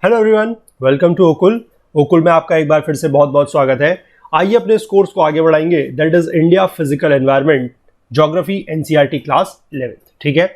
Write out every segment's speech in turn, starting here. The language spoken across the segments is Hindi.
हेलो एवरीवन, वेलकम टू ओकुल में आपका एक बार फिर से बहुत बहुत स्वागत है। आइए अपने इस कोर्स को आगे बढ़ाएंगे। That is India physical environment geography NCERT class 11th। ठीक है,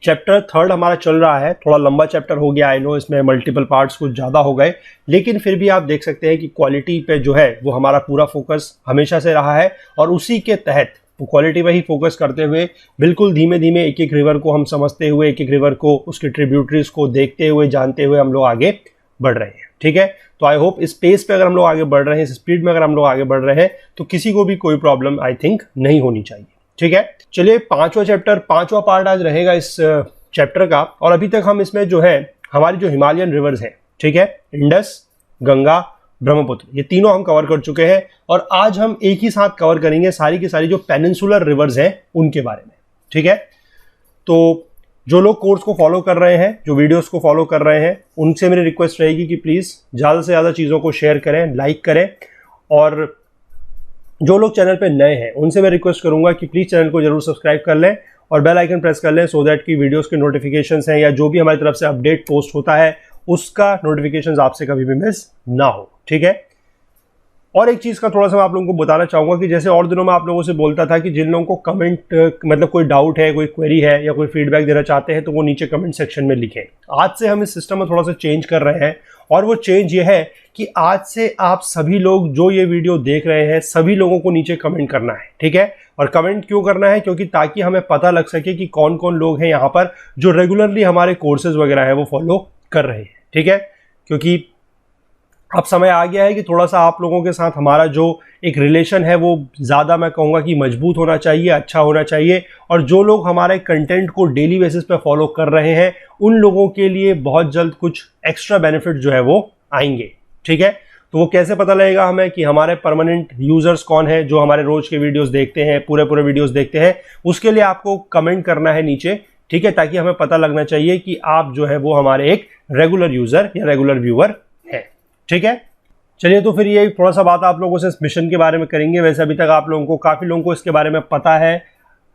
चैप्टर 3 हमारा चल रहा है। थोड़ा लंबा चैप्टर हो गया, आई नो, इसमें मल्टीपल पार्ट्स कुछ ज़्यादा हो गए, लेकिन फिर भी आप देख सकते हैं कि क्वालिटी पे जो है वो हमारा पूरा फोकस हमेशा से रहा है और उसी के तहत क्वालिटी पे ही फोकस करते हुए बिल्कुल धीमे धीमे एक एक रिवर को हम समझते हुए, एक एक रिवर को, उसके ट्रिब्यूटरीज को देखते हुए, जानते हुए हम लोग आगे बढ़ रहे हैं। ठीक है, तो आई होप इस पेस पे अगर हम लोग आगे बढ़ रहे हैं, इस स्पीड में अगर हम लोग आगे बढ़ रहे हैं, तो किसी को भी कोई प्रॉब्लम आई थिंक नहीं होनी चाहिए। ठीक है, चलिए पांचवा पार्ट आज रहेगा इस चैप्टर का। और अभी तक हम इसमें जो है हमारी जो हिमालयन रिवर्स हैं, ठीक है, इंडस, गंगा, ब्रह्मपुत्र, ये तीनों हम कवर कर चुके हैं। और आज हम एक ही साथ कवर करेंगे सारी की सारी जो पेनिनसुलर रिवर्स हैं उनके बारे में। ठीक है, तो जो लोग कोर्स को फॉलो कर रहे हैं, जो वीडियोस को फॉलो कर रहे हैं, उनसे मेरी रिक्वेस्ट रहेगी कि प्लीज़ ज़्यादा से ज़्यादा चीज़ों को शेयर करें, लाइक करें। और जो लोग चैनल पे नए हैं उनसे मैं रिक्वेस्ट करूंगा कि प्लीज़ चैनल को जरूर सब्सक्राइब कर लें और बेल आइकन प्रेस कर लें, सो दैट कि वीडियोस के नोटिफिकेशंस हैं या जो भी हमारी तरफ से अपडेट पोस्ट होता है उसका नोटिफिकेशंस आपसे कभी भी मिस ना हो। ठीक है, और एक चीज़ का थोड़ा सा मैं आप लोगों को बताना चाहूँगा कि जैसे और दिनों में आप लोगों से बोलता था कि जिन लोगों को कमेंट मतलब कोई डाउट है, कोई क्वेरी है या कोई फीडबैक देना चाहते हैं तो वो नीचे कमेंट सेक्शन में लिखें। आज से हम इस सिस्टम में थोड़ा सा चेंज कर रहे हैं और वो चेंज ये है कि आज से आप सभी लोग जो ये वीडियो देख रहे हैं, सभी लोगों को नीचे कमेंट करना है। ठीक है, और कमेंट क्यों करना है? क्योंकि ताकि हमें पता लग सके कि कौन कौन लोग हैं यहाँ पर जो रेगुलरली हमारे कोर्सेज वगैरह है वो फॉलो कर रहे हैं। ठीक है, क्योंकि अब समय आ गया है कि थोड़ा सा आप लोगों के साथ हमारा जो एक रिलेशन है वो ज़्यादा, मैं कहूँगा कि मजबूत होना चाहिए, अच्छा होना चाहिए। और जो लोग हमारे कंटेंट को डेली बेसिस पे फॉलो कर रहे हैं उन लोगों के लिए बहुत जल्द कुछ एक्स्ट्रा बेनिफिट जो है वो आएंगे। ठीक है, तो वो कैसे पता लगेगा हमें कि हमारे परमानेंट यूजर्स कौन है जो हमारे रोज के वीडियोस देखते हैं, पूरे वीडियोस देखते हैं? उसके लिए आपको कमेंट करना है नीचे। ठीक है, ताकि हमें पता लगना चाहिए कि आप जो है वो हमारे एक रेगुलर यूजर या रेगुलर व्यूअर है। ठीक है, चलिए तो फिर ये थोड़ा सा बात आप लोगों से इस मिशन के बारे में करेंगे। वैसे अभी तक आप लोगों को, काफ़ी लोगों को इसके बारे में पता है।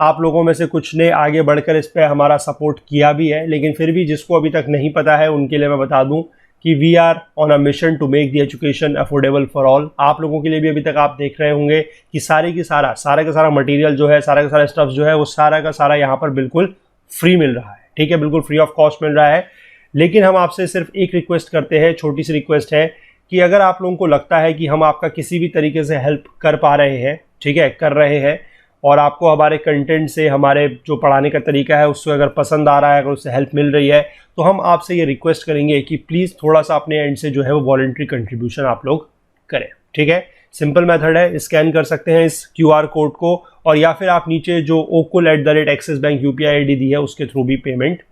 आप लोगों में से कुछ ने आगे बढ़कर इस पर हमारा सपोर्ट किया भी है, लेकिन फिर भी जिसको अभी तक नहीं पता है उनके लिए मैं बता दूं कि we are on a mission to make the education affordable for all. आप लोगों के लिए भी अभी तक आप देख रहे होंगे कि सारा का सारा मटेरियल जो है, सारा का सारा स्टफ जो है वो सारा का सारा यहाँ पर बिल्कुल फ्री मिल रहा है। ठीक है, बिल्कुल फ्री ऑफ कॉस्ट मिल रहा है। लेकिन हम आपसे सिर्फ एक रिक्वेस्ट करते हैं, छोटी सी रिक्वेस्ट है कि अगर आप लोगों को लगता है कि हम आपका किसी भी तरीके से हेल्प कर पा रहे हैं, ठीक है, कर रहे हैं, और आपको हमारे कंटेंट से, हमारे जो पढ़ाने का तरीका है उससे अगर पसंद आ रहा है, अगर उससे हेल्प मिल रही है, तो हम आपसे ये रिक्वेस्ट करेंगे कि प्लीज़ थोड़ा सा अपने एंड से जो है वो वॉलंटरी कंट्रीब्यूशन आप लोग करें। ठीक है, सिंपल मेथड है, स्कैन कर सकते हैं इस QR कोड को, और या फिर आप नीचे जो okul@axis bank UPI ID दी है उसके थ्रू भी पेमेंट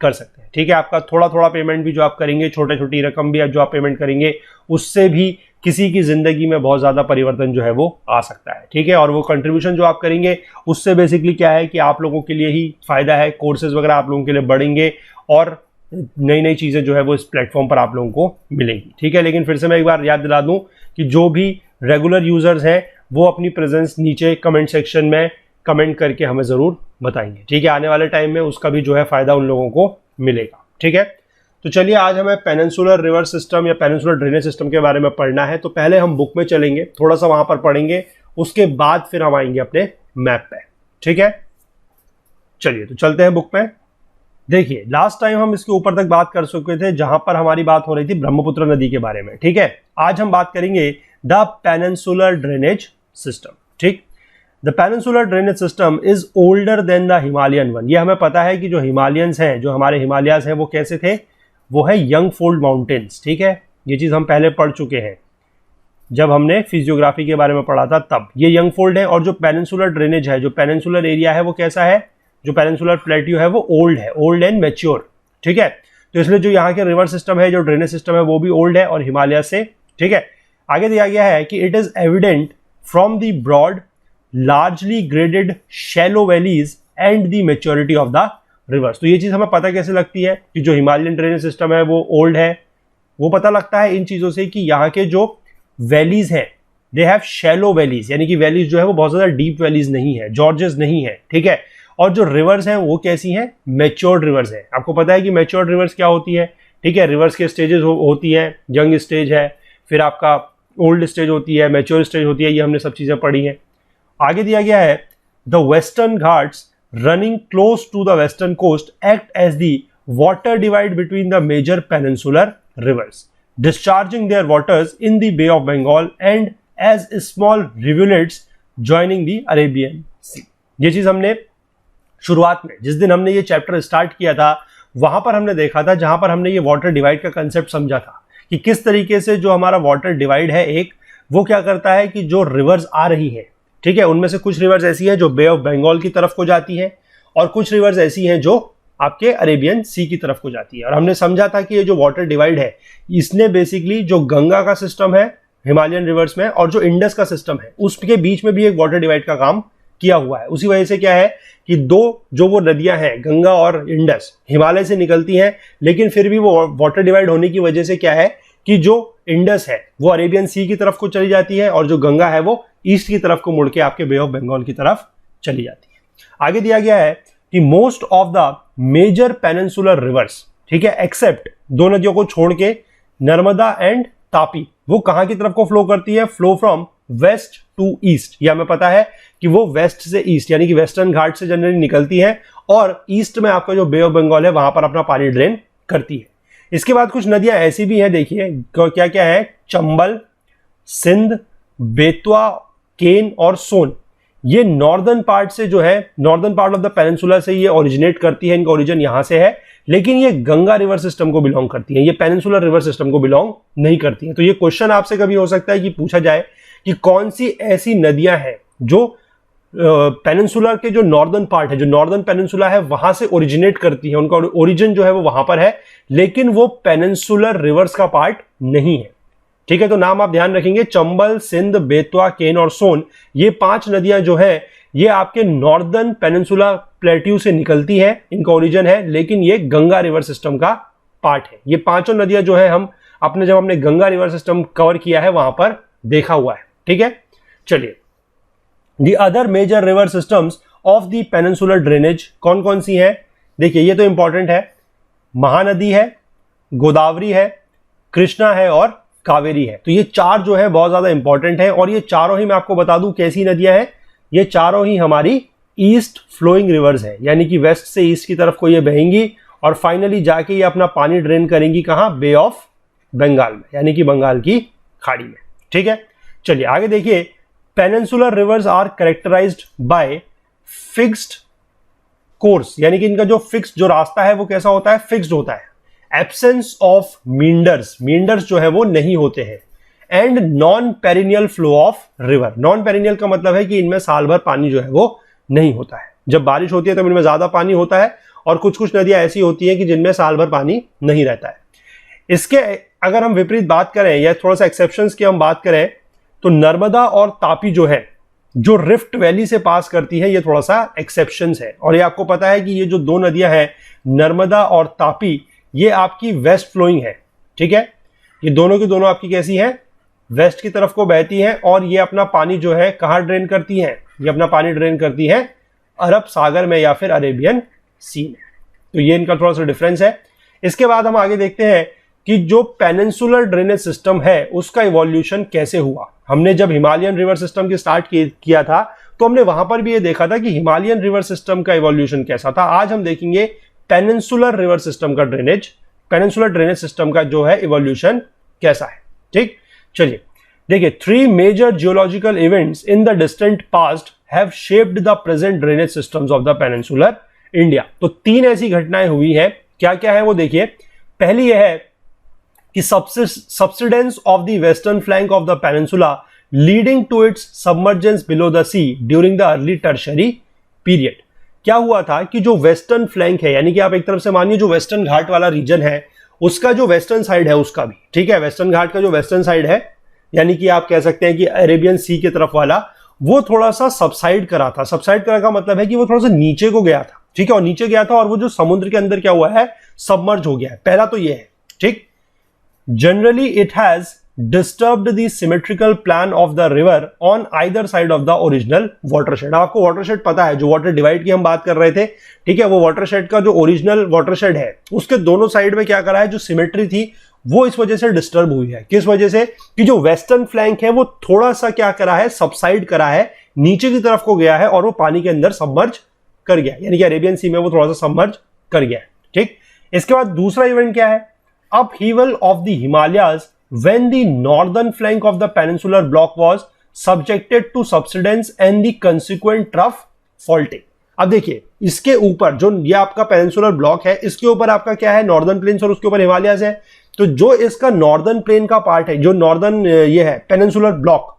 कर सकते हैं। ठीक है, आपका थोड़ा पेमेंट भी जो आप करेंगे, छोटी रकम भी जो आप पेमेंट करेंगे, उससे भी किसी की जिंदगी में बहुत ज्यादा परिवर्तन जो है वो आ सकता है। ठीक है, और वो कंट्रीब्यूशन जो आप करेंगे उससे बेसिकली क्या है कि आप लोगों के लिए ही फायदा है, कोर्सेज वगैरह आप लोगों के लिए बढ़ेंगे और नई चीजें जो है वो इस प्लेटफॉर्म पर आप लोगों को मिलेंगी। ठीक है, लेकिन फिर से मैं एक बार याद दिला दूं कि जो भी रेगुलर यूजर्स हैं वो अपनी प्रेजेंस नीचे कमेंट सेक्शन में कमेंट करके हमें जरूर बताएंगे। ठीक है, आने वाले टाइम में उसका भी जो है फायदा उन लोगों को मिलेगा। ठीक है, तो चलिए आज हमें पेनिनसुलर रिवर सिस्टम या पेनिनसुलर ड्रेनेज सिस्टम के बारे में पढ़ना है। तो पहले हम बुक में चलेंगे, थोड़ा सा वहां पर पढ़ेंगे, उसके बाद फिर हम आएंगे अपने मैप पे। ठीक है, चलिए तो चलते हैं बुक में। देखिए, लास्ट टाइम हम इसके ऊपर तक बात कर चुके थे जहां पर हमारी बात हो रही थी ब्रह्मपुत्र नदी के बारे में। ठीक है, आज हम बात करेंगे द पेनिनसुलर ड्रेनेज सिस्टम। ठीक, the peninsular drainage system is older than the Himalayan one. ये हमें पता है कि जो हिमालयंस हैं, जो हमारे हिमालयाज हैं, वो कैसे थे? वो है यंग फोल्ड माउंटेन्स। ठीक है, ये चीज हम पहले पढ़ चुके हैं जब हमने फिजियोग्राफी के बारे में पढ़ा था, तब ये यंग फोल्ड है। और जो पेनिनसुलर ड्रेनेज है, जो पेनिनसुलर एरिया है, वो कैसा है? जो पेनिनसुलर प्लेट्यू है वो ओल्ड है, ओल्ड एंड मैच्योर। ठीक है, तो इसलिए जो यहाँ के रिवर सिस्टम है, जो ड्रेनेज सिस्टम है, वो भी ओल्ड है और हिमालय से। ठीक है, आगे दिया गया है कि it is evident from the broad largely graded shallow valleys and the maturity of the rivers। तो ये चीज हमें पता कैसे लगती है कि जो हिमालयन ड्रेनेज सिस्टम है वो ओल्ड है? वो पता लगता है इन चीजों से कि यहाँ के जो वैलीज हैं, दे हैव शैलो वैलीज, यानी कि वैलीज जो है वो बहुत ज्यादा डीप वैलीज नहीं है, जॉर्जेस नहीं है। ठीक है, और जो रिवर्स हैं वो कैसी हैं? मैच्योर्ड रिवर्स है। आपको पता है कि मैच्योर्ड रिवर्स क्या होती है? ठीक है, रिवर्स के स्टेजेस होती हैं, यंग स्टेज है, फिर आपका ओल्ड स्टेज होती है, मैच्योर स्टेज होती है, ये हमने सब चीजें पढ़ी हैं। आगे दिया गया है the Western Ghats running close to the western coast act as the water divide between the major peninsular rivers discharging their waters in the Bay of Bengal and as small rivulets joining the Arabian Sea. ये चीज हमने शुरुआत में जिस दिन हमने ये चैप्टर स्टार्ट किया था वहां पर हमने देखा था, जहां पर हमने ये वाटर डिवाइड का कंसेप्ट समझा था कि किस तरीके से जो हमारा वाटर डिवाइड है एक, वो क्या करता है कि जो रिवर्स आ रही है, ठीक है, उनमें से कुछ रिवर्स ऐसी हैं जो बे ऑफ बंगाल की तरफ को जाती हैं और कुछ रिवर्स ऐसी हैं जो आपके अरेबियन सी की तरफ को जाती है। और हमने समझा था कि ये जो वाटर डिवाइड है इसने बेसिकली जो गंगा का सिस्टम है हिमालयन रिवर्स में और जो इंडस का सिस्टम है उसके बीच में भी एक वाटर डिवाइड का काम किया हुआ है। उसी वजह से क्या है कि दो जो वो नदियां हैं गंगा और इंडस हिमालय से निकलती हैं, लेकिन फिर भी वो वाटर डिवाइड होने की वजह से क्या है कि जो इंडस है वो अरेबियन सी की तरफ को चली जाती है और जो गंगा है वो ईस्ट की तरफ को मुड़ के आपके बे ऑफ बंगाल की तरफ चली जाती है। आगे दिया गया है कि most of the major peninsular rivers, ठीक है, एक्सेप्ट दो नदियों को छोड़ के नर्मदा एंड तापी, वो कहां की तरफ को फ्लो करती है, flow from west to east. ये हमें पता है कि वो वेस्ट से ईस्ट यानी कि वेस्टर्न घाट से जनरली निकलती है और ईस्ट में आपका जो बे ऑफ बंगाल है वहां पर अपना पानी ड्रेन करती है। इसके बाद कुछ नदियां ऐसी भी हैं, देखिए क्या क्या है, चंबल, सिंध, बेतवा, केन और सोन। ये नॉर्दर्न पार्ट से जो है, northern part of the peninsula से ये ओरिजिनेट करती है, इनका ओरिजिन यहां से है, लेकिन ये गंगा रिवर सिस्टम को बिलोंग करती है, ये पेनिनसुलर रिवर सिस्टम को बिलोंग नहीं करती है। तो ये क्वेश्चन आपसे कभी हो सकता है कि पूछा जाए कि कौन सी ऐसी नदियां हैं जो पेनिनसुला के जो नॉर्दर्न पार्ट है, जो नॉर्दर्न पेनिनसुला है वहां से ओरिजिनेट करती है, उनका ओरिजिन जो है वो वहां पर है, लेकिन वो पेनिनसुलर रिवर्स का पार्ट नहीं है। ठीक है, तो नाम आप ध्यान रखेंगे, चंबल, सिंध, बेतवा, केन और सोन, ये 5 नदियां जो है ये आपके नॉर्दर्न पेनिनसुला प्लेट्यू से निकलती है, इनका ओरिजिन है, लेकिन ये गंगा रिवर सिस्टम का पार्ट है। ये 5 नदियां जो है हम जब हमने गंगा रिवर सिस्टम कवर किया है वहां पर देखा हुआ है। ठीक है, चलिए the other major river systems of the peninsular drainage कौन कौन सी है, देखिए ये तो इंपॉर्टेंट है, महानदी है, गोदावरी है, कृष्णा है और कावेरी है। तो ये 4 जो है बहुत ज्यादा इंपॉर्टेंट है और ये चारों ही मैं आपको बता दूं कैसी नदियां हैं, ये चारों ही हमारी ईस्ट फ्लोइंग रिवर्स है, यानी कि वेस्ट से ईस्ट की तरफ को ये बहेंगी और फाइनली जाके ये अपना पानी ड्रेन करेंगी कहां, बे ऑफ बंगाल में, यानी कि बंगाल की खाड़ी में। ठीक है, चलिए आगे देखिए, peninsular rivers are characterised by fixed course, यानी कि इनका जो फिक्स्ड जो रास्ता है वो कैसा होता है, फिक्स्ड होता है, एब्सेंस ऑफ मींडर्स, मींडर्स जो है वो नहीं होते हैं, and non perennial flow of river. Non perennial का मतलब है कि इनमें साल भर पानी जो है वो नहीं होता है, जब बारिश होती है तब इनमें ज्यादा पानी होता है और कुछ कुछ नदियां ऐसी होती हैं कि जिनमें साल भर पानी नहीं रहता है। इसके अगर हम विपरीत बात करें या थोड़ा सा एक्सेप्शंस की हम बात करें तो नर्मदा और तापी जो है, जो रिफ्ट वैली से पास करती है, ये थोड़ा सा एक्सेप्शंस है। और ये आपको पता है कि ये जो 2 नदियां हैं नर्मदा और तापी, ये आपकी वेस्ट फ्लोइंग है। ठीक है, ये दोनों की दोनों आपकी कैसी है, वेस्ट की तरफ को बहती हैं और ये अपना पानी जो है कहां ड्रेन करती हैं, ये अपना पानी ड्रेन करती है अरब सागर में या फिर अरेबियन सी में। तो ये इनका थोड़ा सा डिफरेंस है। इसके बाद हम आगे देखते हैं कि जो पेनिनसुलर ड्रेनेज सिस्टम है उसका इवोल्यूशन कैसे हुआ। हमने जब हिमालयन रिवर सिस्टम की स्टार्ट किया था तो हमने वहां पर भी ये देखा था कि हिमालयन रिवर सिस्टम का इवोल्यूशन कैसा था। आज हम देखेंगे पेनिनसुलर रिवर सिस्टम का ड्रेनेज, पेनिनसुलर ड्रेनेज सिस्टम का जो है इवोल्यूशन कैसा है। ठीक, चलिए देखिए, 3 major geological events in the distant past have shaped the present drainage systems of the peninsular India. तो 3 ऐसी घटनाएं हुई हैं, क्या क्या है वो देखिए। पहली यह है कि subsidence of the western flank of the peninsula leading to its submergence below the sea during the early tertiary period। क्या हुआ था कि जो वेस्टर्न फ्लैंक है, यानी कि आप एक तरफ से मानिए जो वेस्टर्न घाट वाला रीजन है उसका जो वेस्टर्न साइड है उसका भी, ठीक है, वेस्टर्न घाट का जो वेस्टर्न साइड है, यानी कि आप कह सकते हैं कि अरेबियन सी की तरफ वाला, वो थोड़ा सा सबसाइड करा था। सबसाइड करा का मतलब है कि वो थोड़ा सा नीचे को गया था, ठीक है, और नीचे गया था और वो जो समुद्र के अंदर क्या हुआ है, सबमर्ज हो गया है। पहला तो ये है। ठीक, generally it has disturbed the symmetrical plan of the river on either side of the original watershed। आपको watershed पता है, जो वाटर डिवाइड की हम बात कर रहे थे, ठीक है, वो watershed का जो ओरिजिनल watershed है उसके दोनों साइड में क्या करा है, जो सिमेट्री थी वो इस वजह से डिस्टर्ब हुई है। किस वजह से? कि जो वेस्टर्न फ्लैंक है वो थोड़ा सा क्या करा है, सबसाइड करा है, नीचे की तरफ को गया है और वो पानी के अंदर सबमर्ज कर गया, यानी कि अरेबियन सी में वो थोड़ा सा सबमर्ज कर गया। ठीक, इसके बाद दूसरा इवेंट क्या है, upheaval of the Himalayas when the northern flank of the peninsular block was subjected to subsidence and the consequent trough faulting। अब देखिए इसके ऊपर जो ये आपका पेनिनसुलर ब्लॉक है, इसके ऊपर आपका क्या है, नॉर्दर्न प्लेन्स और उसके ऊपर हिमालयाज है। तो जो इसका नॉर्दर्न प्लेन का पार्ट है, जो नॉर्दर्न ये है पेनिनसुलर ब्लॉक,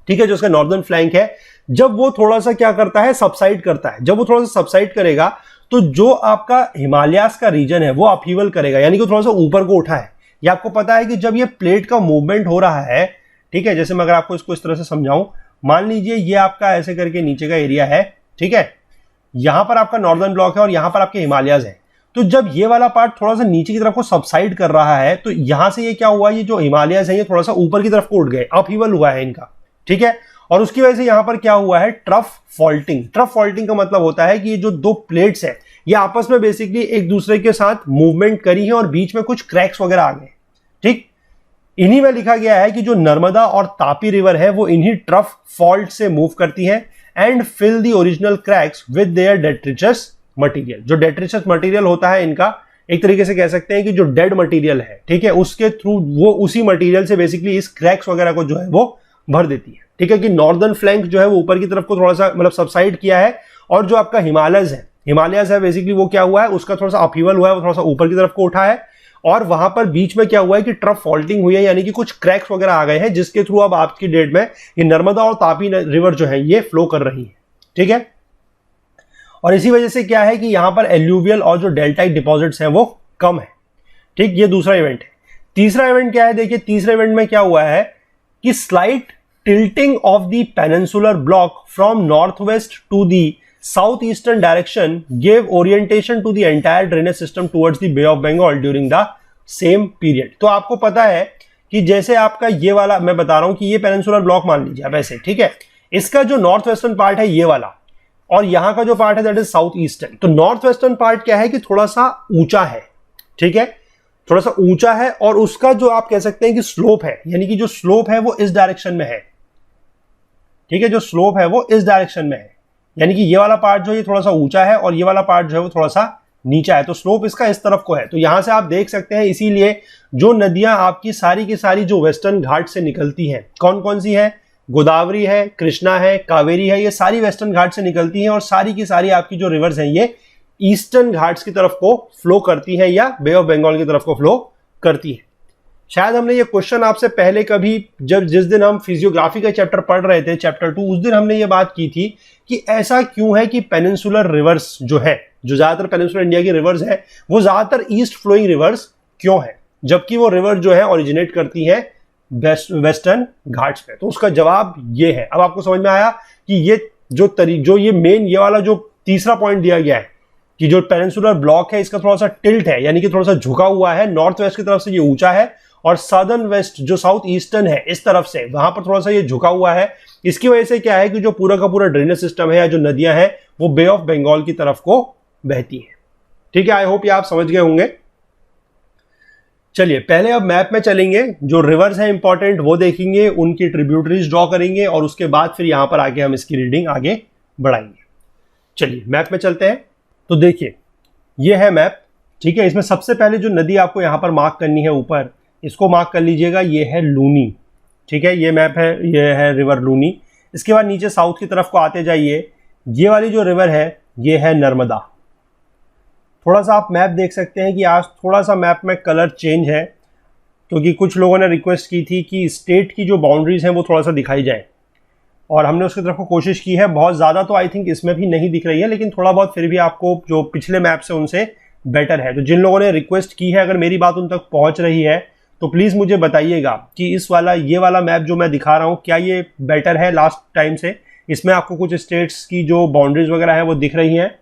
ठीक है, जो इसका नॉर्दर्न फ्लैंक है, जब वो थोड़ा सा क्या करता है, सबसाइड करता है, जब वो थोड़ा सा सबसाइड करेगा तो जो आपका हिमालयाज का रीजन है वो अपहीवल करेगा, यानी कि थोड़ा सा ऊपर को उठा है। ये आपको पता है कि जब ये प्लेट का मूवमेंट हो रहा है, ठीक है, जैसे मैं अगर आपको इसको इस तरह से समझाऊं, मान लीजिए ये आपका ऐसे करके नीचे का एरिया है, ठीक है, यहां पर आपका नॉर्दर्न ब्लॉक है और यहां पर आपके हिमालयाज है। तो जब ये वाला पार्ट थोड़ा सा नीचे की तरफ को सबसाइड कर रहा है तो यहां से ये क्या हुआ, ये जो हिमालयाज है ये थोड़ा सा ऊपर की तरफ को उठ गए, अपहीवल हुआ है इनका, ठीक है, और उसकी वजह से यहां पर क्या हुआ है, ट्रफ फॉल्टिंग। ट्रफ फॉल्टिंग का मतलब होता है कि ये जो दो प्लेट्स है ये आपस में बेसिकली एक दूसरे के साथ मूवमेंट करी है और बीच में कुछ क्रैक्स वगैरह आ गए। ठीक, इन्हीं में लिखा गया है कि जो नर्मदा और तापी रिवर है वो इन्हीं ट्रफ फॉल्ट से मूव करती है and fill the original cracks with their detritus material. जो डेट्रिचस मटेरियल होता है इनका, एक तरीके से कह सकते हैं कि जो डेड मटेरियल है, ठीक है, उसके थ्रू वो उसी मटेरियल से बेसिकली इस क्रैक्स वगैरह को जो है वो भर देती है। ठीक है, कि नॉर्दर्न फ्लैंक जो है वो ऊपर की तरफ को थोड़ा सा मतलब सबसाइड किया है और जो आपका हिमालयस है बेसिकली वो क्या हुआ है, उसका थोड़ा सा अपहीवल हुआ है, वो थोड़ा सा ऊपर की तरफ को उठा है और वहां पर बीच में क्या हुआ है कि ट्रफ फॉल्टिंग हुई है, यानी कि कुछ क्रैक्स वगैरह आ गए हैं जिसके थ्रू अब आज की डेट में ये नर्मदा और तापी रिवर जो है ये फ्लो कर रही है। ठीक है, और इसी वजह से क्या है कि यहां पर एल्यूवियल और जो डेल्टाइक डिपॉजिट्स हैं वो कम है। ठीक, ये दूसरा इवेंट है। तीसरा इवेंट क्या है, देखिए तीसरे इवेंट में क्या हुआ है कि slight tilting of the peninsular block from north west to the south eastern direction gave orientation to the entire drainage system towards the Bay of Bengal during the same period. तो आपको पता है कि जैसे आपका ये वाला मैं बता रहा हूं कि ये पेनिनसुलर ब्लॉक मान लीजिए आप ऐसे, ठीक है, इसका जो नॉर्थ वेस्टर्न पार्ट है ये वाला और यहां का जो पार्ट है दैट इज साउथ ईस्टर्न। तो नॉर्थ वेस्टर्न पार्ट क्या है कि थोड़ा सा ऊंचा है, ठीक है, थोड़ा सा ऊंचा है और उसका जो आप कह सकते हैं कि स्लोप है, यानी कि जो स्लोप है वो इस डायरेक्शन में है। ठीक है, जो स्लोप है वो इस डायरेक्शन में है, यानी कि ये वाला पार्ट जो है थोड़ा सा ऊंचा है और ये वाला पार्ट जो है वो थोड़ा सा नीचा है, तो स्लोप इसका इस तरफ को है। तो यहां से आप देख सकते हैं, इसीलिए जो नदियां आपकी सारी की सारी जो वेस्टर्न घाट से निकलती हैं, कौन कौन सी है, गोदावरी है, कृष्णा है, कावेरी है, ये सारी वेस्टर्न घाट से निकलती हैं और सारी की सारी आपकी जो रिवर्स हैं ये ईस्टर्न घाट्स की तरफ को फ्लो करती हैं या बे ऑफ बंगाल की तरफ को फ्लो करती है। शायद हमने ये क्वेश्चन आपसे पहले कभी जिस दिन हम फिजियोग्राफी का चैप्टर पढ़ रहे थे, चैप्टर 2, उस दिन हमने ये बात की थी कि ऐसा क्यों है कि पेनिनसुलर रिवर्स जो है, जो ज्यादातर पेनिनसुलर इंडिया की रिवर्स है वो ज्यादातर ईस्ट फ्लोइंग रिवर्स क्यों है, जबकि वो रिवर जो है ओरिजिनेट करती है वेस्टर्न घाट्स पे। तो उसका जवाब ये है। अब आपको समझ में आया कि ये जो ये मेन ये वाला जो तीसरा पॉइंट दिया गया है कि जो पेनिनसुलर ब्लॉक है इसका थोड़ा सा टिल्ट है, यानी कि थोड़ा सा झुका हुआ है, नॉर्थ वेस्ट की तरफ से ये ऊंचा है और सदर्न वेस्ट जो साउथ ईस्टर्न है इस तरफ से वहां पर थोड़ा सा ये झुका हुआ है। इसकी वजह से क्या है कि जो पूरा का पूरा ड्रेनेज सिस्टम है या जो नदियां हैं वो बे ऑफ बंगाल की तरफ को बहती है। ठीक है, आई होप ये आप समझ गए होंगे। चलिए पहले अब मैप में चलेंगे, जो रिवर्स है इंपॉर्टेंट वो देखेंगे, उनकी ट्रिब्यूटरीज ड्रॉ करेंगे और उसके बाद फिर यहां पर आके हम इसकी रीडिंग आगे बढ़ाएंगे। चलिए मैप में चलते हैं। तो देखिए ये है मैप, ठीक है, इसमें सबसे पहले जो नदी आपको यहां पर मार्क करनी है ऊपर, इसको मार्क कर लीजिएगा, ये है लूनी। ठीक है, ये मैप है, ये है रिवर लूनी। इसके बाद नीचे साउथ की तरफ को आते जाइए, ये वाली जो रिवर है ये है नर्मदा। थोड़ा सा आप मैप देख सकते हैं कि आज थोड़ा सा मैप में कलर चेंज है क्योंकि कुछ लोगों ने रिक्वेस्ट की थी कि स्टेट की जो बाउंड्रीज हैं वो थोड़ा सा दिखाई जाए और हमने उसकी तरफ को कोशिश की है। बहुत ज़्यादा तो आई थिंक इसमें भी नहीं दिख रही है, लेकिन थोड़ा बहुत फिर भी आपको जो पिछले मैप से उनसे बेटर है। तो जिन लोगों ने रिक्वेस्ट की है, अगर मेरी बात उन तक पहुंच रही है तो प्लीज़ मुझे बताइएगा कि इस वाला ये वाला मैप जो मैं दिखा रहा हूँ क्या ये बेटर है लास्ट टाइम से। इसमें आपको कुछ स्टेट्स की जो बाउंड्रीज वगैरह है वो दिख रही हैं,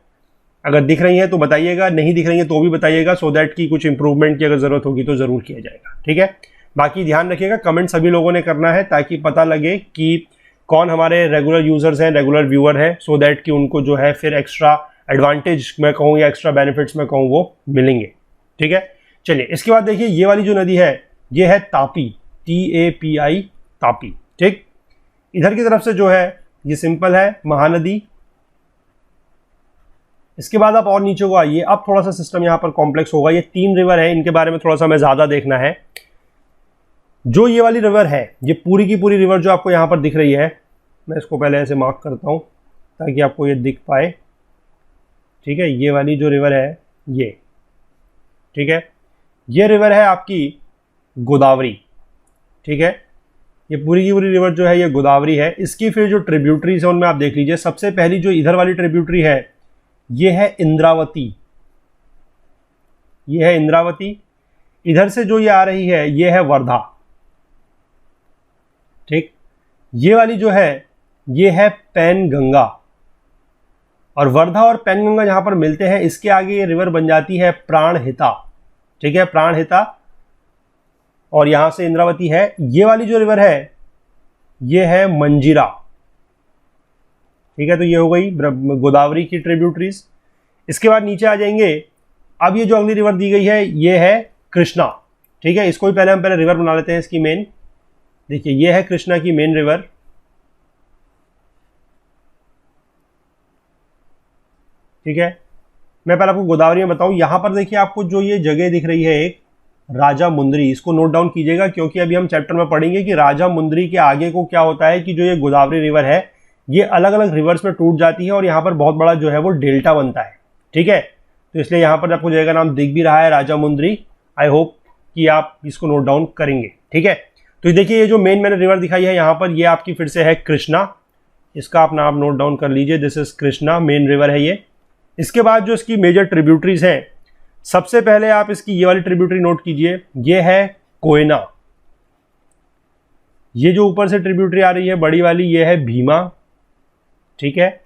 अगर दिख रही हैं तो बताइएगा, नहीं दिख रही हैं तो भी बताइएगा, सो दैट कि कुछ इंप्रूवमेंट की अगर ज़रूरत होगी तो ज़रूर किया जाएगा। ठीक है, बाकी ध्यान रखिएगा, कमेंट सभी लोगों ने करना है ताकि पता लगे कि कौन हमारे रेगुलर यूजर्स हैं, रेगुलर व्यूअर हैं, सो दैट कि उनको जो है फिर एक्स्ट्रा एडवांटेज मैं कहूँ या एक्स्ट्रा बेनिफिट्स मैं कहूँ वो मिलेंगे। ठीक है, चलिए इसके बाद देखिए ये वाली जो नदी है ये है तापी, TAPI, तापी। ठीक, इधर की तरफ से जो है ये सिंपल है महानदी। इसके बाद आप और नीचे को आइए, अब थोड़ा सा सिस्टम यहाँ पर कॉम्प्लेक्स होगा। ये 3 रिवर है, इनके बारे में थोड़ा सा हमें ज़्यादा देखना है। जो ये वाली रिवर है, ये पूरी की पूरी रिवर जो आपको यहाँ पर दिख रही है, मैं इसको पहले ऐसे मार्क करता हूँ ताकि आपको ये दिख पाए। ठीक है, ये वाली जो रिवर है ये, ठीक है, ये रिवर है आपकी गोदावरी। ठीक है, ये पूरी की पूरी रिवर जो है ये गोदावरी है। इसकी फिर जो ट्रिब्यूटरीज है उनमें आप देख लीजिए, सबसे पहली जो इधर वाली ट्रिब्यूटरी है ये है इंद्रावती, ये है इंद्रावती। इधर से जो ये आ रही है ये है वर्धा। ठीक, ये वाली जो है ये है पैनगंगा, और वर्धा और पैनगंगा जहां पर मिलते हैं इसके आगे ये रिवर बन जाती है प्राणहिता। ठीक है, प्राणहिता, और यहां से इंद्रावती है। ये वाली जो रिवर है ये है मंजीरा। ठीक है, तो ये हो गई गोदावरी की ट्रिब्यूटरीज। इसके बाद नीचे आ जाएंगे, अब ये जो अगली रिवर दी गई है ये है कृष्णा। ठीक है, इसको भी पहले हम रिवर बना लेते हैं इसकी मेन। देखिए ये है कृष्णा की मेन रिवर। ठीक है, मैं पहले आपको गोदावरी में बताऊं, यहां पर देखिए आपको जो ये जगह दिख रही है एक राजा मुंदरी, इसको नोट डाउन कीजिएगा क्योंकि अभी हम चैप्टर में पढ़ेंगे कि राजा मुंदरी के आगे को क्या होता है कि जो ये गोदावरी रिवर है ये अलग अलग रिवर्स में टूट जाती है और यहाँ पर बहुत बड़ा जो है वो डेल्टा बनता है। ठीक है, तो इसलिए यहाँ पर आपको जगह का नाम दिख भी रहा है राजा मुंदरी। आई होप कि आप इसको नोट डाउन करेंगे। ठीक है, तो देखिए ये जो मेन मैंने रिवर दिखाई है यहाँ पर, ये आपकी फिर से है कृष्णा। इसका आप नाम नोट डाउन कर लीजिए, this is Krishna, main river है ये। इसके बाद जो इसकी मेजर ट्रिब्यूटरीज हैं, सबसे पहले आप इसकी ये वाली ट्रिब्यूटरी नोट कीजिए, ये है कोयना। ये जो ऊपर से ट्रिब्यूटरी आ रही है बड़ी वाली, ये है भीमा। ठीक है,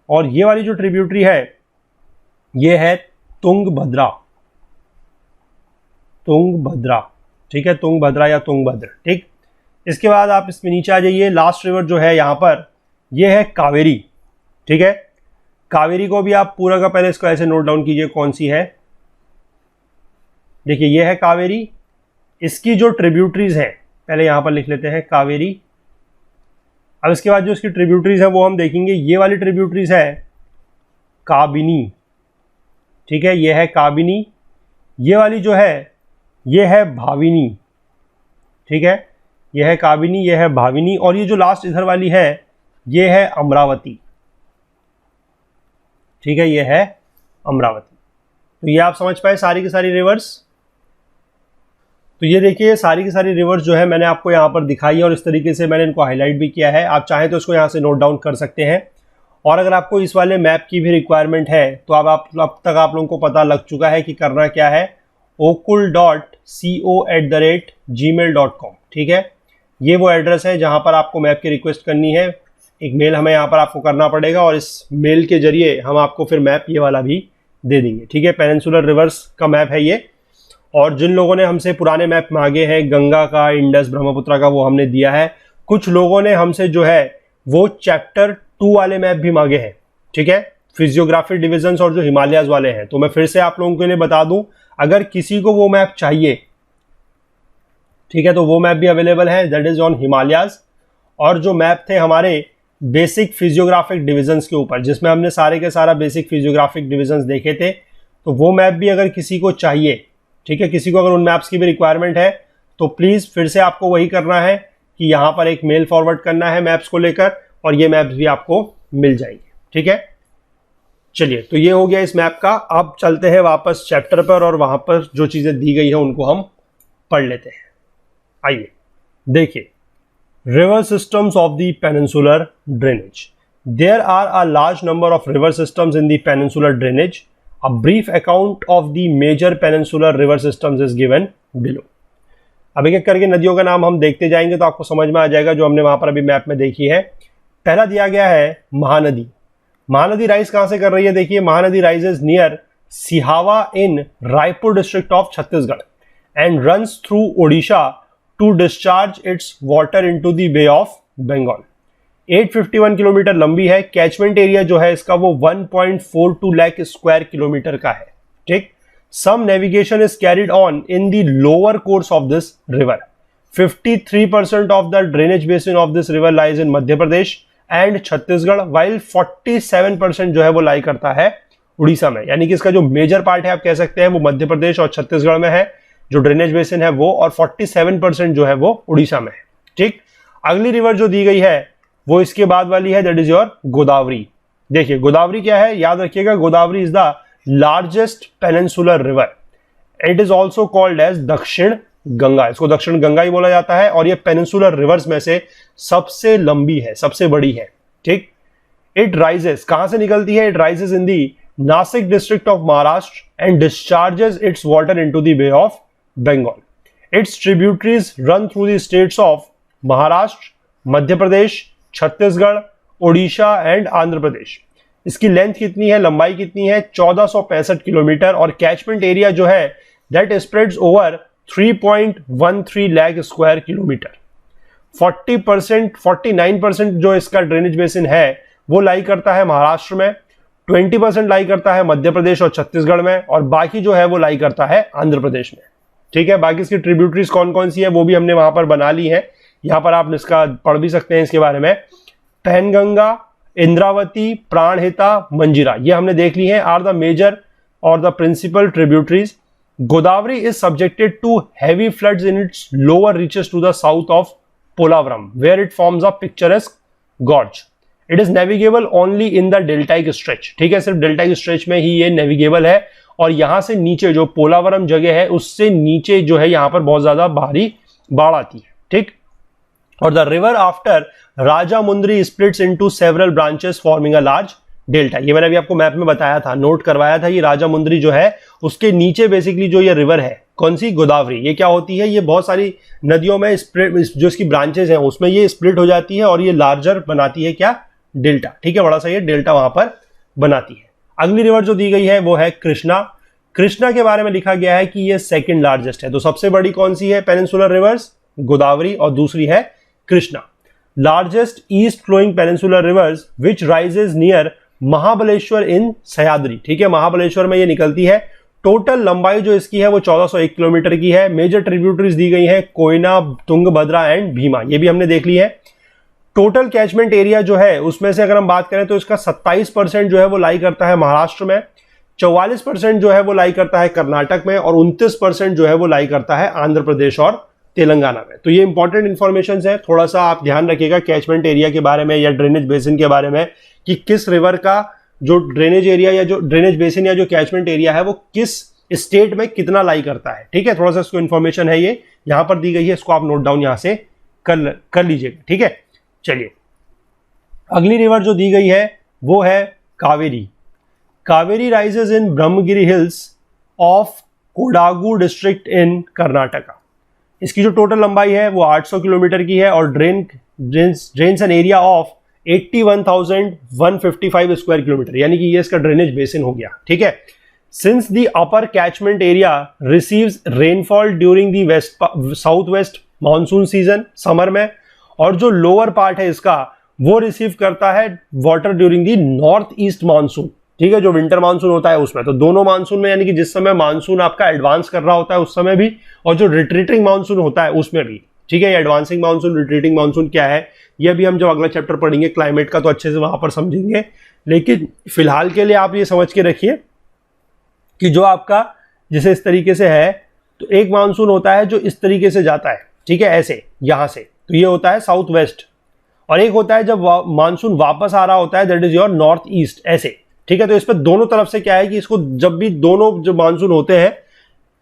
और ये वाली जो ट्रिब्यूटरी है ये है तुंगभद्रा, तुंगभद्रा। ठीक है, तुंगभद्रा या तुंगभद्र। ठीक, इसके बाद आप इसमें नीचे आ जाइए, लास्ट रिवर जो है यहाँ पर ये है कावेरी। ठीक है, कावेरी को भी आप पूरा का पहले इसको ऐसे नोट डाउन कीजिए कौन सी है। देखिए ये है कावेरी, इसकी जो ट्रिब्यूटरीज हैं पहले यहाँ पर लिख लेते हैं कावेरी। अब इसके बाद जो इसकी ट्रिब्यूटरीज है वो हम देखेंगे। ये वाली ट्रिब्यूटरीज है काबिनी। ठीक है, ये है काबिनी। ये वाली जो है ये है भाविनी। ठीक है, ये है काबिनी, ये है भाविनी, और ये जो लास्ट इधर वाली है ये है अमरावती। ठीक है, ये है अमरावती। तो ये आप समझ पाए सारी की सारी रिवर्स। तो ये देखिए सारी की सारी रिवर्स जो है मैंने आपको यहाँ पर दिखाई है और इस तरीके से मैंने इनको हाईलाइट भी किया है। आप चाहें तो इसको यहाँ से नोट डाउन कर सकते हैं। और अगर आपको इस वाले मैप की भी रिक्वायरमेंट है तो अब तक आप लोगों को पता लग चुका है कि करना क्या है, okul.co@gmail.com। ठीक है, ये वो एड्रेस है जहाँ पर आपको मैप की रिक्वेस्ट करनी है। एक मेल हमें यहाँ पर आपको करना पड़ेगा और इस मेल के जरिए हम आपको फिर मैप ये वाला भी दे देंगे। ठीक है, पेनिनसुलर रिवर्स का मैप है ये। और जिन लोगों ने हमसे पुराने मैप मांगे हैं गंगा का, इंडस, ब्रह्मपुत्र का, वो हमने दिया है। कुछ लोगों ने हमसे जो है वो चैप्टर 2 वाले मैप भी मांगे हैं। ठीक है, फिजियोग्राफी डिविजन्स और जो हिमालयाज वाले हैं। तो मैं फिर से आप लोगों के लिए बता दूं, अगर किसी को वो मैप चाहिए, ठीक है, तो वो मैप भी अवेलेबल है, दैट इज ऑन हिमालयाज। और जो मैप थे हमारे बेसिक फिजियोग्राफिक डिविजन्स के ऊपर, जिसमें हमने सारे के सारा बेसिक फिजियोग्राफिक डिविजन्स देखे थे, तो वो मैप भी अगर किसी को चाहिए, ठीक है, किसी को अगर उन मैप्स की भी रिक्वायरमेंट है तो प्लीज़ फिर से आपको वही करना है कि यहाँ पर एक मेल फॉरवर्ड करना है मैप्स को लेकर, और ये मैप्स भी आपको मिल जाएंगे। ठीक है, चलिए, तो ये हो गया इस मैप का। अब चलते हैं वापस चैप्टर पर और वहाँ पर जो चीज़ें दी गई हैं उनको हम पढ़ लेते हैं। आइए देखिए, river systems of the peninsular drainage. There are a large number of river systems in the peninsular drainage. A brief account of the major peninsular river systems is given below. अब एक एक करके नदियों का नाम हम देखते जाएंगे तो आपको समझ में आ जाएगा जो हमने वहां पर अभी मैप में देखी है। पहला दिया गया है महानदी। महानदी राइज कहां से कर रही है? देखिए, Mahanadi rises near Sihawa in Raipur district of Chhattisgarh and runs through Odisha to discharge its water into the Bay of Bengal. 851 kilometre लंबी है। कैचमेंट एरिया जो है इसका वो 1.42 लाख स्क्वायर किलोमीटर का है। ठीक, some navigation is carried on in the lower course of this river. 53% of the drainage basin of this river lies in Madhya Pradesh and Chhattisgarh, while 47% जो है वो लाई करता है उड़ीसा में। यानी कि इसका जो मेजर पार्ट है आप कह सकते हैं वो मध्य प्रदेश और छत्तीसगढ़ में है, जो ड्रेनेज बेसिन है वो, और 47% जो है वो उड़ीसा में है। ठीक, अगली रिवर जो दी गई है वो इसके बाद वाली है, दैट इज योर गोदावरी। देखिए गोदावरी क्या है, याद रखिएगा, Godavari is the largest peninsular river. It is also called as Dakshin Ganga. इसको दक्षिण गंगा ही बोला जाता है, और ये पेनिनसुलर रिवर्स में से सबसे लंबी है, सबसे बड़ी है। ठीक, इट राइजेस, कहां से निकलती है? It rises in the Nasik district of Maharashtra and discharges its water into the Bay of Bengal. Its tributaries run through the states of Maharashtra, Madhya Pradesh, Chhattisgarh, Orissa and Andhra Pradesh. इसकी लेंथ कितनी है, लंबाई कितनी है? 1465 किलोमीटर, और कैचमेंट एरिया जो है that spreads over 3.13 lakh square kilometre. 49% जो इसका ड्रेनेज बेसिन है वो लाई करता है महाराष्ट्र में, 20% लाई करता है मध्य प्रदेश और छत्तीसगढ़ में, और बाकी जो है वो लाई करता है आंध्र प्रदेश में। ठीक है, बाकी इसकी ट्रिब्यूटरीज कौन कौन सी है वो भी हमने वहां पर बना ली है, यहां पर आप इसका पढ़ भी सकते हैं इसके बारे में। पैनगंगा, इंद्रावती, प्राणहिता, मंजीरा, ये हमने देख ली है, आर द मेजर और the principal tributaries. Godavari is subjected to heavy floods in its lower reaches to the south of Polavaram, where it forms a picturesque gorge. It is navigable only in the deltaic stretch. ठीक है, सिर्फ deltaic stretch में ही ये navigable है, और यहां से नीचे जो पोलावरम जगह है उससे नीचे जो है यहां पर बहुत ज्यादा भारी बाढ़ आती है। ठीक, और the river after Rajahmundry splits into several branches forming a large delta. ये मैंने अभी आपको मैप में बताया था, नोट करवाया था। ये राजामुंद्री जो है उसके नीचे बेसिकली जो ये रिवर है, कौन सी? गोदावरी। ये क्या होती है, ये बहुत सारी नदियों में स्प्लिट, जो इसकी ब्रांचेस हैं उसमें ये स्प्लिट हो जाती है और ये लार्जर बनाती है क्या? डेल्टा। ठीक है, बड़ा सा ये डेल्टा वहां पर बनाती है। अगली रिवर जो दी गई है वो है कृष्णा। कृष्णा के बारे में लिखा गया है कि ये सेकेंड लार्जेस्ट है। तो सबसे बड़ी कौन सी है पेनिनसुलर रिवर्स? गोदावरी, और दूसरी है Krishna. Largest east flowing peninsular rivers which rises near Mahabaleshwar in Sahyadri. ठीक है, महाबलेश्वर में ये निकलती है। टोटल लंबाई जो इसकी है वो 1401 किलोमीटर की है। मेजर ट्रिब्यूटरीज दी गई है कोयना, तुंगभद्रा एंड भीमा, ये भी हमने देख ली है। टोटल कैचमेंट एरिया जो है उसमें से अगर हम बात करें तो इसका 27% जो है वो लाई करता है महाराष्ट्र में, 44% जो है वो लाई करता है कर्नाटक में, और 29% जो है वो लाई करता है आंध्र प्रदेश और तेलंगाना में। तो ये इंपॉर्टेंट इंफॉर्मेशन है, थोड़ा सा आप ध्यान रखिएगा कैचमेंट एरिया के बारे में या ड्रेनेज बेसिन के बारे में, कि किस रिवर का जो ड्रेनेज एरिया या जो ड्रेनेज बेसिन या जो कैचमेंट एरिया है वो किस स्टेट में कितना लाई करता है। ठीक है, थोड़ा सा इसको इंफॉर्मेशन है, ये यहां पर दी गई है, इसको आप नोट डाउन यहां से कर लीजिएगा। ठीक है, चलिए अगली रिवर जो दी गई है वो है Kaveri. Kaveri rises in Brahmagiri hills of Kodagu district in Karnataka. इसकी जो टोटल लंबाई है वो 800 किलोमीटर की है, और drains an area of 81,155 square kilometre, यानी कि ये इसका ड्रेनेज बेसिन हो गया। ठीक है, since the upper catchment area receives rainfall during the south west monsoon season summer में, और जो लोअर पार्ट है इसका वो रिसीव करता है water during the north east monsoon. ठीक है, जो विंटर मानसून होता है उसमें, तो दोनों मानसून में, यानी कि जिस समय मानसून आपका एडवांस कर रहा होता है उस समय भी, और जो रिट्रीटिंग मानसून होता है उसमें भी। ठीक है, एडवांसिंग मानसून, रिट्रीटिंग मानसून क्या है ये भी हम जब अगला चैप्टर पढ़ेंगे क्लाइमेट का तो अच्छे से वहां पर समझेंगे, लेकिन फिलहाल के लिए आप ये समझ के रखिए कि जो आपका जैसे इस तरीके से है, तो एक मानसून होता है जो इस तरीके से जाता है। ठीक है, ऐसे यहां से, तो ये होता है साउथ वेस्ट, और एक होता है जब मानसून वापस आ रहा होता है, that is your north east, ऐसे। ठीक है, तो इस पर दोनों तरफ से क्या है कि इसको जब भी दोनों जो मानसून होते हैं,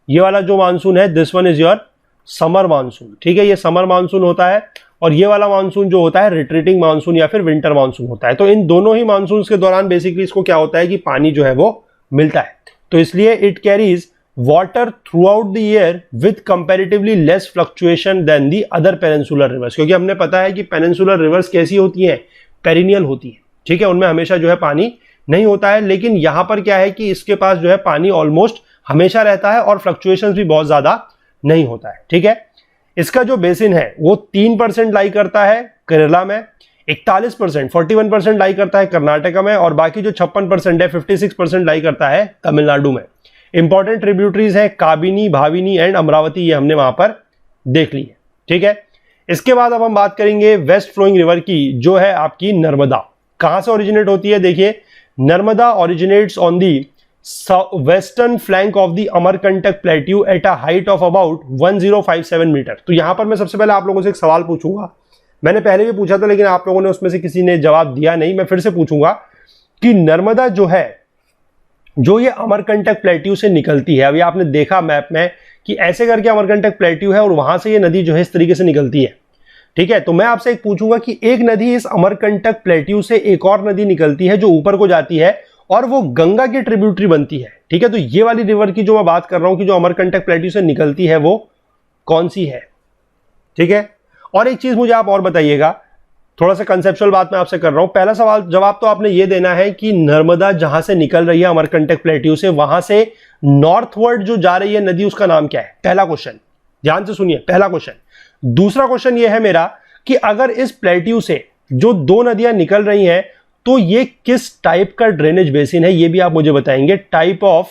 ये वाला जो मानसून है this one is your summer monsoon. ठीक है, ये समर मानसून होता है, और ये वाला मानसून जो होता है रिट्रीटिंग मानसून या फिर विंटर मानसून होता है। तो इन दोनों ही मानसून के दौरान बेसिकली इसको क्या होता है कि पानी जो है वो मिलता है, तो इसलिए it carries water throughout the year with comparatively less fluctuation than the other peninsular rivers. क्योंकि हमने पता है कि पेनिनसुलर रिवर्स कैसी होती हैं, पेरिनियल होती है। ठीक है, उनमें हमेशा जो है पानी नहीं होता है, लेकिन यहां पर क्या है कि इसके पास जो है पानी ऑलमोस्ट हमेशा रहता है और फ्लक्चुएशंस भी बहुत ज्यादा नहीं होता है। ठीक है, इसका जो बेसिन है वो 3% लाई करता है केरला में, 41% 41% लाई करता है कर्नाटका में, और बाकी जो 56% है 56% लाई करता है तमिलनाडु में। इंपॉर्टेंट ट्रिब्यूटरीज है काबिनी, भाविनी एंड अमरावती, ये हमने वहां पर देख ली है। ठीक है, इसके बाद अब हम बात करेंगे वेस्ट फ्लोइंग रिवर की, जो है आपकी नर्मदा। कहां से ओरिजिनेट होती है? देखिए, Narmada originates on the western flank of the Amarkantak plateau at a height of about 1057 metre. तो यहां पर मैं सबसे पहले आप लोगों से एक सवाल पूछूंगा, मैंने पहले भी पूछा था लेकिन आप लोगों ने उसमें से किसी ने जवाब दिया नहीं, मैं फिर से पूछूंगा कि नर्मदा जो है, जो ये अमरकंटक प्लेट्यू से निकलती है, अभी आपने देखा मैप में कि ऐसे करके अमरकंटक प्लेट्यू है और वहां से ये नदी जो है इस तरीके से निकलती है। ठीक है, तो मैं आपसे एक पूछूंगा कि एक नदी इस अमरकंटक प्लेट्यू से एक और नदी निकलती है जो ऊपर को जाती है और वो गंगा की ट्रिब्यूटरी बनती है। ठीक है, तो ये वाली रिवर की जो मैं बात कर रहा हूं कि जो अमरकंटक प्लेट्यू से निकलती है वो कौन सी है? ठीक है, और एक चीज मुझे आप और बताइएगा, थोड़ा सा कंसेप्चुअल बात मैं आपसे कर रहा हूं। पहला सवाल जवाब तो आपने ये देना है कि नर्मदा जहां से निकल रही है अमरकंटक प्लेट्यू से, वहां से नॉर्थवर्ड जो जा रही है नदी, उसका नाम क्या है? पहला क्वेश्चन, ध्यान से सुनिए, पहला क्वेश्चन। दूसरा क्वेश्चन ये है मेरा कि अगर इस प्लेट्यू से जो दो नदियां निकल रही हैं तो ये किस टाइप का ड्रेनेज बेसिन है, ये भी आप मुझे बताएंगे। टाइप ऑफ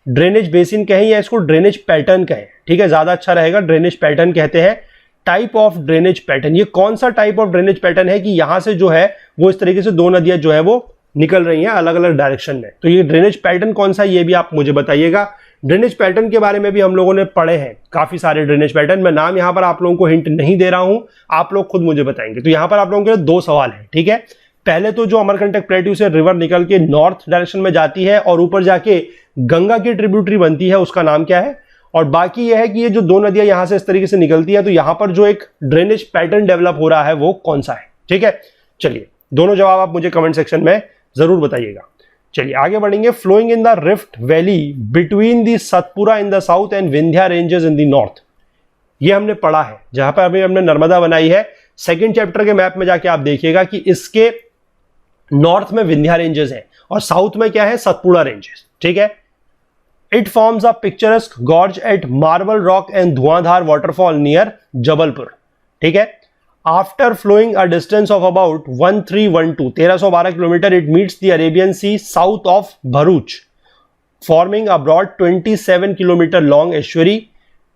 ड्रेनेज बेसिन कहें या इसको ड्रेनेज पैटर्न कहें, ठीक है, ज्यादा अच्छा रहेगा, ड्रेनेज पैटर्न कहते हैं। टाइप ऑफ ड्रेनेज पैटर्न, ये कौन सा टाइप ऑफ ड्रेनेज पैटर्न है कि यहां से जो है वो इस तरीके से दो नदियां जो है वो निकल रही हैं अलग अलग डायरेक्शन में। तो ये ड्रेनेज पैटर्न कौन सा, ये भी आप मुझे बताइएगा। ड्रेनेज पैटर्न के बारे में भी हम लोगों ने पढ़े हैं काफी सारे ड्रेनेज पैटर्न, मैं नाम यहां पर आप लोगों को हिंट नहीं दे रहा हूं, आप लोग खुद मुझे बताएंगे। तो यहां पर आप लोगों के दो सवाल है। ठीक है, पहले तो जो अमरकंटक प्लेट्यू से रिवर निकल के नॉर्थ डायरेक्शन में जाती है और ऊपर जाके गंगा की ट्रिब्यूटरी बनती है, उसका नाम क्या है? और बाकी यह है कि ये जो दो नदियां यहां से इस तरीके से निकलती है तो यहां पर जो एक ड्रेनेज पैटर्न डेवलप हो रहा है वो कौन सा है? ठीक है, चलिए दोनों जवाब आप मुझे कमेंट सेक्शन में जरूर बताइएगा। चलिए आगे बढ़ेंगे। Flowing in the rift valley between the Satpura in the south and Vindhya ranges in the north, ये हमने पढ़ा है। जहां पर अभी हमने नर्मदा बनाई है, सेकंड चैप्टर के मैप में जाके आप देखिएगा कि इसके नॉर्थ में विंध्या रेंजेस है और साउथ में क्या है? सतपुड़ा रेंजेस। ठीक है, it forms a picturesque gorge at Marble Rock and Dhuandhar waterfall near Jabalpur. ठीक है, after flowing a distance of about 1312 kilometre it meets the Arabian Sea south of Bharuch, forming a broad 27 kilometre long estuary.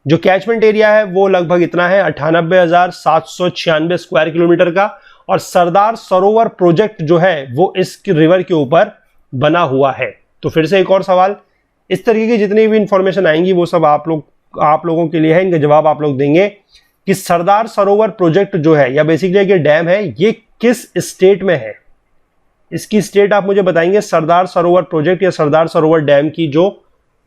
जो कैचमेंट एरिया है वो लगभग इतना है 98,796 स्क्वायर किलोमीटर का, और सरदार सरोवर प्रोजेक्ट जो है वो इस रिवर के ऊपर बना हुआ है। तो फिर से एक और सवाल, इस तरीके की जितनी भी इंफॉर्मेशन आएंगी वो सब आप लोगों के लिए है, इनके जवाब आप लोग देंगे कि सरदार सरोवर प्रोजेक्ट जो है या बेसिकली ये डैम है ये किस स्टेट में है, इसकी स्टेट आप मुझे बताएंगे। सरदार सरोवर प्रोजेक्ट या सरदार सरोवर डैम की जो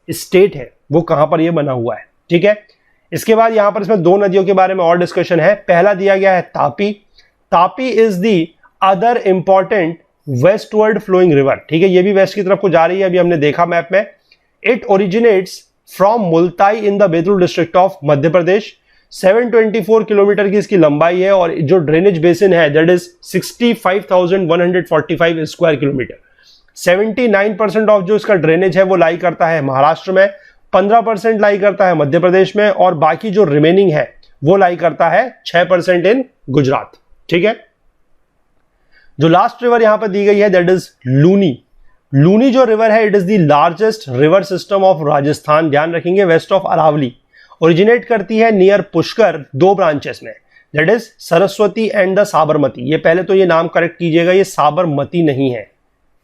स्टेट है वो कहां पर ये बना हुआ है। ठीक है, इसके बाद यहां पर इसमें दो नदियों के बारे में और डिस्कशन है। पहला दिया गया है Tapi. Tapi is the other important westward flowing river. ठीक है, ये भी वेस्ट की तरफ को जा रही है, अभी हमने देखा मैप में। It originates from Multai in the Betul district of Madhya Pradesh. 724 kilometre की इसकी लंबाई है और जो ड्रेनेज बेसिन है that is 65,145 square kilometre. 79% of जो इसका ड्रेनेज है वो लाई करता है महाराष्ट्र में, 15% लाई करता है मध्य प्रदेश में, और बाकी जो रिमेनिंग है वो लाई करता है 6% इन गुजरात। ठीक है, जो लास्ट रिवर यहां पर दी गई है दैट इज लूनी। लूनी जो रिवर है it is the largest river system of Rajasthan, ध्यान रखेंगे, वेस्ट ऑफ अरावली। ओरिजिनेट करती है नियर पुष्कर, दो ब्रांचेस में, that is Saraswati and the Sabarmati. ये पहले तो ये नाम करेक्ट कीजिएगा, ये साबरमती नहीं है।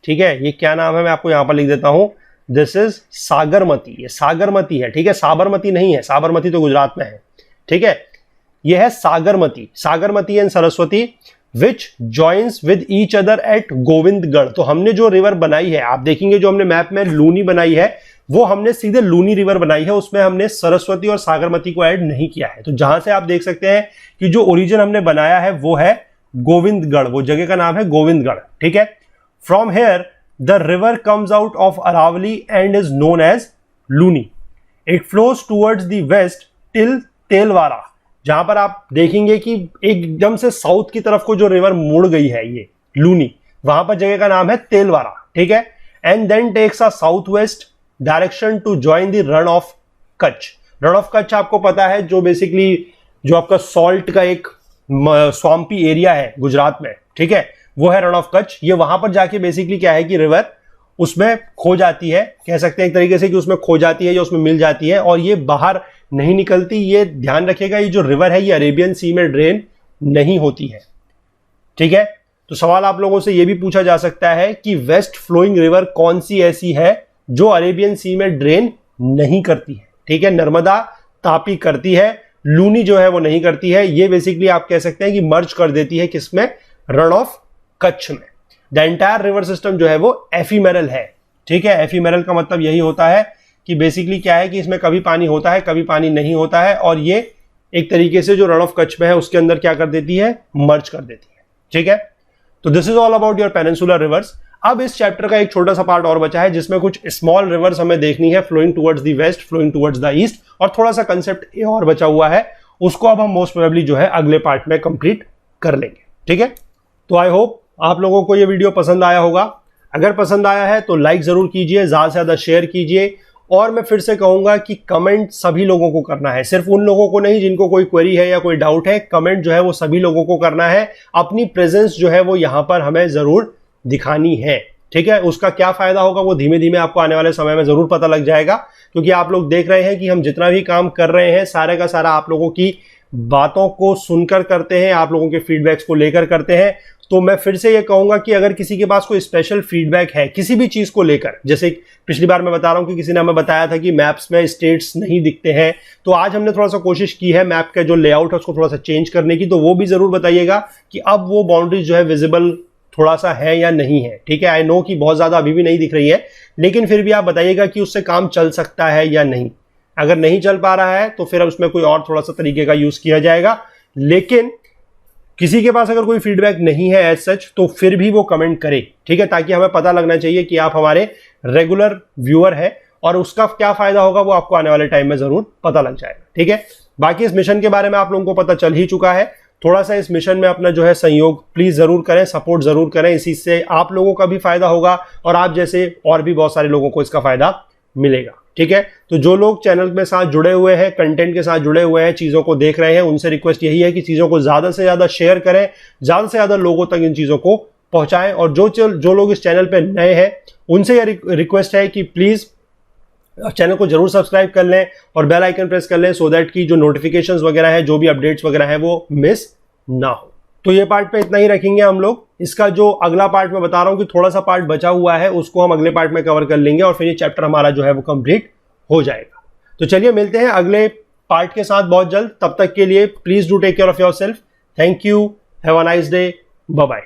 ठीक है, ये क्या नाम है मैं आपको यहां पर लिख देता हूं, दिस इज सागरमती, ये सागरमती है। ठीक है, साबरमती नहीं है, साबरमती तो गुजरात में है। ठीक है, यह है Sagarmati, Sagarmati and Saraswati which joins with each other at Govindgarh. तो हमने जो रिवर बनाई है, आप देखेंगे जो हमने मैप में लूनी बनाई है वो हमने सीधे लूनी रिवर बनाई है, उसमें हमने सरस्वती और सागरमती को ऐड नहीं किया है। तो जहां से आप देख सकते हैं कि जो ओरिजिन हमने बनाया है वो है गोविंदगढ़, वो जगह का नाम है गोविंदगढ़। ठीक है, from here the river comes out of Aravalli and is known as Luni. It flows towards the west till Telwara. जहां पर आप देखेंगे कि एकदम से साउथ की तरफ को जो रिवर मुड़ गई है ये लूनी, वहां पर जगह का नाम है तेलवारा। ठीक है, and then takes a south west direction to join the Rann of Kutch. Rann of Kutch आपको पता है जो बेसिकली जो आपका सॉल्ट का एक स्वैम्पी एरिया है गुजरात में, ठीक है, वो है रण ऑफ कच्छ। ये वहां पर जाके बेसिकली क्या है कि रिवर उसमें खो जाती है, कह सकते हैं एक तरीके से कि उसमें खो जाती है या उसमें मिल जाती है, और ये बाहर नहीं निकलती। ये ध्यान रखिएगा, ये जो रिवर है ये अरेबियन सी में ड्रेन नहीं होती है, ठीक है। तो सवाल आप लोगों से ये भी पूछा जा सकता है कि वेस्ट फ्लोइंग रिवर कौन सी ऐसी है जो अरेबियन सी में ड्रेन नहीं करती है, ठीक है। नर्मदा, तापी करती है, लूनी जो है वो नहीं करती है। ये बेसिकली आप कह सकते हैं कि मर्ज कर देती है किसमें, रण ऑफ कच्छ में। द एंटायर रिवर सिस्टम जो है वो एफीमेरल है, ठीक है। एफीमेरल का मतलब यही होता है कि बेसिकली क्या है कि इसमें कभी पानी होता है, कभी पानी नहीं होता है, और ये एक तरीके से जो रण ऑफ कच्छ में है उसके अंदर क्या कर देती है, मर्ज कर देती है, ठीक है। तो this is all about your peninsular reverse. अब इस चैप्टर का एक छोटा सा पार्ट और बचा है जिसमें कुछ स्मॉल रिवर्स हमें देखनी है, flowing towards the west, flowing towards the east, और थोड़ा सा कंसेप्ट और बचा हुआ है, उसको अब हम मोस्ट प्रोबेबली जो है अगले पार्ट में कंप्लीट कर लेंगे, ठीक है। तो आई होप आप लोगों को ये वीडियो पसंद आया होगा। अगर पसंद आया है तो लाइक जरूर कीजिए, ज्यादा से ज्यादा शेयर कीजिए, और मैं फिर से कहूंगा कि कमेंट सभी लोगों को करना है, सिर्फ उन लोगों को नहीं जिनको कोई क्वेरी है या कोई डाउट है। कमेंट जो है वो सभी लोगों को करना है, अपनी प्रेजेंस जो है वो यहां पर हमें जरूर दिखानी है, ठीक है। उसका क्या फायदा होगा वो धीमे धीमे आपको आने वाले समय में जरूर पता लग जाएगा, क्योंकि आप लोग देख रहे हैं कि हम जितना भी काम कर रहे हैं सारे का सारा आप लोगों की बातों को सुनकर करते हैं, आप लोगों के फीडबैक्स को लेकर करते हैं। तो मैं फिर से ये कहूंगा कि अगर किसी के पास कोई स्पेशल फीडबैक है किसी भी चीज को लेकर, जैसे पिछली बार मैं बता रहा हूं कि किसी ने हमें बताया था कि मैप्स में स्टेट्स नहीं दिखते हैं, तो आज हमने थोड़ा सा कोशिश की है मैप का जो लेआउट है उसको थोड़ा सा चेंज करने की, तो वो भी जरूर बताइएगा कि अब वो बाउंड्रीज जो है विजिबल थोड़ा सा है या नहीं है, ठीक है। आई नो कि बहुत ज्यादा अभी भी नहीं दिख रही है, लेकिन फिर भी आप बताइएगा कि उससे काम चल सकता है या नहीं। अगर नहीं चल पा रहा है तो फिर अब उसमें कोई और थोड़ा सा तरीके का यूज किया जाएगा। लेकिन किसी के पास अगर कोई फीडबैक नहीं है एज सच तो फिर भी वो कमेंट करे, ठीक है, ताकि हमें पता लगना चाहिए कि आप हमारे रेगुलर व्यूअर है, और उसका क्या फायदा होगा वो आपको आने वाले टाइम में जरूर पता लग जाएगा, ठीक है। बाकी इस मिशन के बारे में आप लोगों को पता चल ही चुका है। थोड़ा सा इस मिशन में अपना जो है सहयोग प्लीज जरूर करें, सपोर्ट जरूर करें, इसी से आप लोगों का भी फायदा होगा और आप जैसे और भी बहुत सारे लोगों को इसका फायदा मिलेगा, ठीक है। तो जो लोग चैनल के साथ जुड़े हुए हैं, कंटेंट के साथ जुड़े हुए हैं, चीजों को देख रहे हैं, उनसे रिक्वेस्ट यही है कि चीजों को ज्यादा से ज्यादा शेयर करें, ज्यादा से ज्यादा लोगों तक इन चीजों को पहुंचाएं। और जो लोग इस चैनल पे नए हैं उनसे यह रिक्वेस्ट है कि प्लीज चैनल को जरूर सब्सक्राइब कर लें और बेल आइकन प्रेस कर लें, सो दैट की जो नोटिफिकेशंस वगैरह है, जो भी अपडेट्स वगैरह है वो मिस ना हो। तो ये पार्ट पे इतना ही रखेंगे हम लोग। इसका जो अगला पार्ट मैं बता रहा हूं कि थोड़ा सा पार्ट बचा हुआ है उसको हम अगले पार्ट में कवर कर लेंगे, और फिर ये चैप्टर हमारा जो है वो कंप्लीट हो जाएगा। तो चलिए मिलते हैं अगले पार्ट के साथ बहुत जल्द। तब तक के लिए please do take care of yourself. Thank you, have a nice day, bye bye.